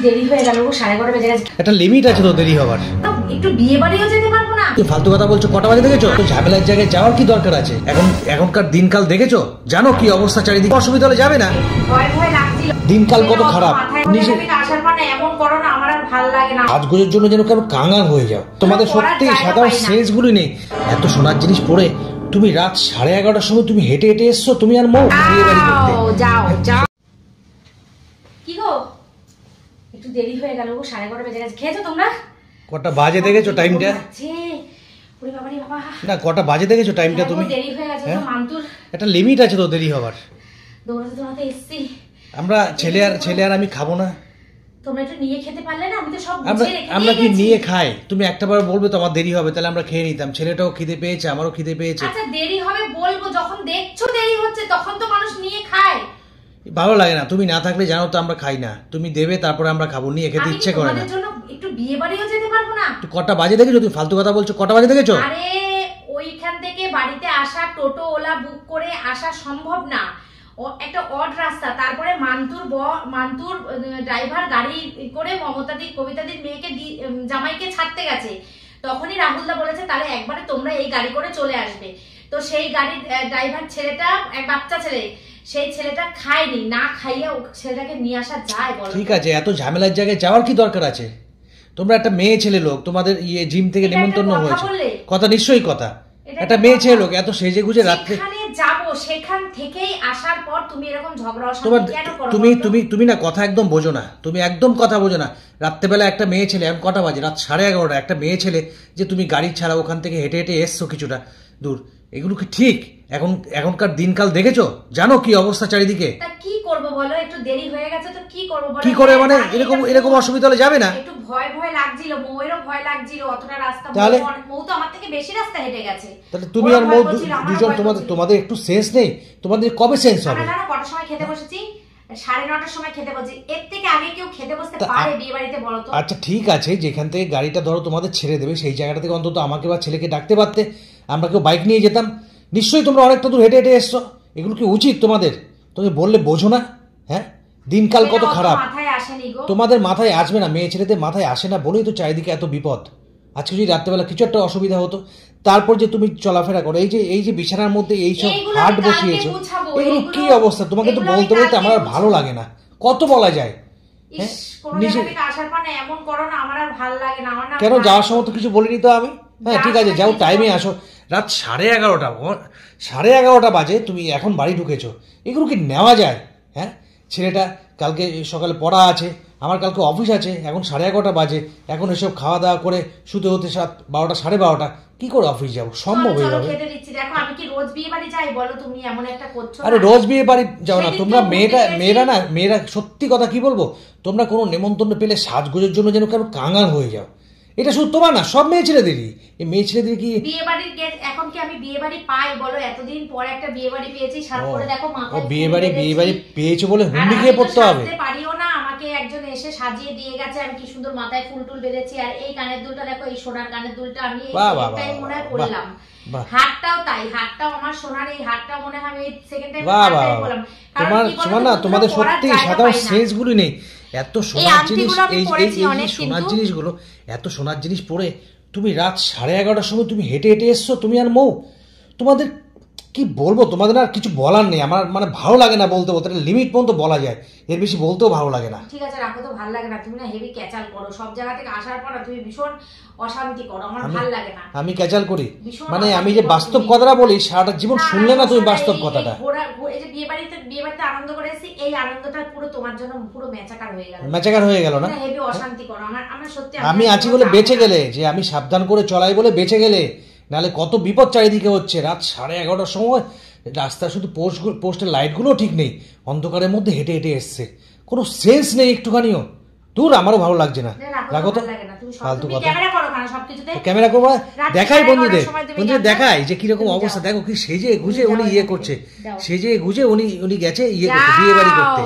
দেরি হয়ে গেল, 11:30 বেজে গেছে। একটা লিমিট আছে তো দেরি হবার। একটু বিয়ে বাড়িও যেতে পারবো না? তুই ফালতু কথা বলছো, কটা বাজে দেখেছো? তো ঝামেলার জায়গায় যাওয়ার কি দরকার আছে? এখনকার দিনকাল দেখেছো, জানো কি অবস্থা চারিদিকে, অসুবিধা হলে যাবে না? ভয় ভয় লাগছিল, দিনকাল কত খারাপ। নিজে আসার পর না এমন করো না, আমার আর ভালো লাগে না। আজগুলোর জন্য যেন কেন কাঙাল হয়ে যাও। তোমাদের সত্যি সাধারণ সেন্সগুলি নেই। এত সোনার জিনিস পরে তুমি রাত 11:30টার সময় তুমি হেঁটে হেঁটে এসছো, তুমি আর মৌ বিয়ে বাড়ি করতে। যাও যাও। কি গো, একটু দেরি হয়ে গেল, 11:30 বেজে গেছে। খেয়েছো তোমরা? কটা বাজে দেখেছো টাইমটা? না, কটা বাজে দেখেছো টাইমটা তুমি? দেরি হয়ে গেছে তো মান্তুর। একটা লিমিট আছে তো দেরি হবার। দৌড়াতে দৌড়াতে এসেছি। আমরা ছেলে আর আমি খাবো না? তোমরা একটু নিয়ে খেতে পারলে না? আমি তো সব বুঝে রেখে আমরা কি নিয়ে খাই? তুমি একটাবার বলবে তো আমার দেরি হবে, তাহলে আমরা খেয়ে নিতাম। ছেলেটাও খিদে পেয়েছে, আমারও খিদে পেয়েছে। আচ্ছা দেরি হবে বলবো, যখন দেখছো দেরি হচ্ছে তখন তো মানুষ নিয়ে খায়। ভালো লাগে না, তুমি না থাকলে জানো তো আমরা খাই না। তুমি দেবে তারপরে আমরা খাবো, নিয়ে খেতে ইচ্ছে করে না। তোমাদের জন্য একটু বিয়ে বাড়িও যেতে পারবো না? তুই কটা বাজে দেখেছো? তুমি ফালতু কথা বলছো, কটা বাজে দেখেছো? আরে ওইখান থেকে বাড়িতে আসা টোটো ওলা বুক করে আসা সম্ভব না, ও একটা অড রাস্তা। তারপরে মান্তুর ড্রাইভার গাড়ি করে মমতাদি কবিতাদির মেয়েকে জামাইকে ছাড়তে গেছে। তখনই রাহুলদা বলেছে তাহলে একবারে তোমরা এই গাড়ি করে চলে আসবে। তো সেই গাড়ির ড্রাইভার ছেলেটা এক বাচ্চা ছেলে, সেই ছেলেটা খায়নি, না খাইয়া ছেলেটাকে নিয়ে আসা যায়? বলো ঠিক আছে, এত ঝামেলার জায়গায় যাওয়ার কি দরকার আছে? তোমরা একটা মেয়ে ছেলে লোক, তোমাদের জিম থেকে নেমন্তন্ন হয়েছে, কথা নিশ্চয়ই কথা। একটা মেয়ে ছেলে লোক এত সেজে গুজে রাত্রে যাবো, সেখান থেকেই আসার পর তুমি এরকম ঝগড়া কেন করো? তুমি না কথা একদম বোঝো না, তুমি একদম কথা বোঝো না। রাত্রেবেলা একটা মেয়ে ছেলে, এখন কটা বাজে? রাত 11:30। একটা মেয়ে ছেলে যে তুমি গাড়ি ছাড়া ওখান থেকে হেঁটে হেঁটে এসছো কিছুটা দূর, এগুলো কি ঠিক? এখনকার দিনকাল দেখেছো, জানো কি অবস্থা চারিদিকে। কি করবো বলো, একটু দেরি হয়ে গেছে তো কি করবো বলো? কি করে মানে? এরকম অসুবিধা হলে যাবে না? একটু ভয় ভয় লাগছিল, মৌয়েরও ভয় লাগছিল। অতটা রাস্তা মৌ তো আমার থেকে বেশি রাস্তা হেঁটে গেছে। তাহলে তুমি আর মৌ দুজন, তোমাদের একটু সেন্স নেই? তোমাদের কবে সেন্স হবে? আমরা কটার সময় খেতে বসেছি? 9:30টার সময় খেতে বসেছি। এর থেকে আগে কেউ খেতে বসতে পারে বিয়ে বাড়িতে বলো তো? আচ্ছা ঠিক আছে, যেখান থেকে গাড়িটা ধরো তোমাদের ছেড়ে দেবে সেই জায়গাটা থেকে অন্তত আমাকে বা ছেলেকে ডাকতে পারতে, আমরা কেউ বাইক নিয়ে যেতাম। নিশ্চয়ই তোমরা অনেকটা দূর হেঁটে হেঁটে এসছো, এগুলো কি উচিত তোমাদের? তুমি বললে বোঝো না? হ্যাঁ, দিনকাল কত খারাপ। তোমাদের মাথায় আসবে না, মেয়ে ছেলেদের মাথায় আসে না বলেই তো চারিদিকে এত বিপদ। আজকে যদি রাত্রেবেলা কিছু একটা অসুবিধা হতো, তারপর যে তুমি চলাফেরা করো, এই যে বিছানার মধ্যে এইসব হাট বসিয়েছো, এগুলো কি অবস্থা? তোমাকে তো বলতে বলতে আমার আর ভালো লাগে না, কত বলা যায়। কেন যাওয়ার সময় তো কিছু বলিনি তো আমি? হ্যাঁ ঠিক আছে, যাও, টাইমে আসো। রাত 11:30 বাজে, তুমি এখন বাড়ি ঢুকেছো, এগুলো কি নেওয়া যায়? হ্যাঁ, ছেলেটা কালকে সকালে পড়া আছে, আমার কালকে অফিস আছে, এখন 11:30 বাজে, এখন এসব খাওয়া দাওয়া করে শুতে হতে 12টা 12:30, কি করে অফিস যাবো? সম্ভব হয়ে যাবে? আরে রোজ বিয়ে বাড়ি যাও না তোমরা। মেয়েরা সত্যি কথা কি বলবো, তোমরা কোনো নেমন্তন্ন পেলে সাজগোজের জন্য যেন কেন কাঙাল হয়ে যাও। এটা শুধু তোমার না, সব মেয়ে ছেলেদেরই। এই মেয়ে ছেলেদের কি বিয়ে বাড়ির এখন কি আমি বিয়ে বাড়ি পাই বলো? এতদিন পরে একটা বিয়ে বাড়ি পেয়েছি, সারা করে দেখো মাথায় বিয়ে বাড়ি পেয়েছো বলে হুন্ডি খেয়ে পড়তে হবে? পারিও না, আমাকে একজন এসে সাজিয়ে দিয়ে গেছে, আমি কি সুন্দর মাথায় ফুল টুল বেঁধেছি। আর এই কানের দুলটা দেখো, এই সোনার কানের দুলটা আমি এই মনে হয় পরলাম। হাতটাও তাই, হাতটাও আমার সোনার, এই হাতটা মনে হয় আমি সেকেন্ড টাইম পরলাম। তোমাদের সত্যি সাধারণ সেন্স গুলি নেই। এত সোনার জিনিস, এই সোনার জিনিসগুলো, এত সোনার জিনিস পরে তুমি রাত 11:30টার সময় তুমি হেঁটে হেঁটে এসছো, তুমি আর মৌ। তোমাদের কি বলবো, তোমাদের আর কিছু বলার নেই। আমার মানে ভালো লাগে না বলতে বলতে, লিমিট পর্যন্ত বলা যায়, এর বেশি বলতেও ভালো লাগে না। ঠিক আছে রাখো তো, ভালো লাগে না। তুমি না হেভি ক্যাচাল করো সব জায়গা থেকে আসার পর, তুমি ভীষণ অশান্তি করো, আমার ভালো লাগে না। আমি ক্যাচাল করি মানে? আমি যে বাস্তব কথাটা বলি, সারাটা জীবন শুনলে না তুমি বাস্তব কথাটা। এই যে বিয়ে বাড়িতে আনন্দ করে এসেছি, এই আনন্দটা পুরো তোমার জন্য পুরো ম্যাচাকার হয়ে গেল না? হেভি অশান্তি করো আমার সত্যি। আমি আছি বলে বেঁচে গেলে, যে আমি সাবধান করে চলাই বলে বেঁচে গেলে, নাহলে কত বিপদ চারিদিকে হচ্ছে। রাত 11:30টার সময় রাস্তা শুধু পোস্টের লাইটগুলো ঠিক নেই, অন্ধকারের মধ্যে হেঁটে হেঁটে এসছে, কোনো সেন্স নেই একটুখানিও। দূর, আমারও ভালো লাগছে না, রাখো তো ফালতু কথা। ক্যামেরা করবো, দেখাই বন্ধুদের দেখাই যে কিরকম অবস্থা। দেখো কি সেজে গুজে উনি ইয়ে করছে, সেজে গুজে উনি গেছে ইয়ে করতে, বিয়ে বাড়ি করতে।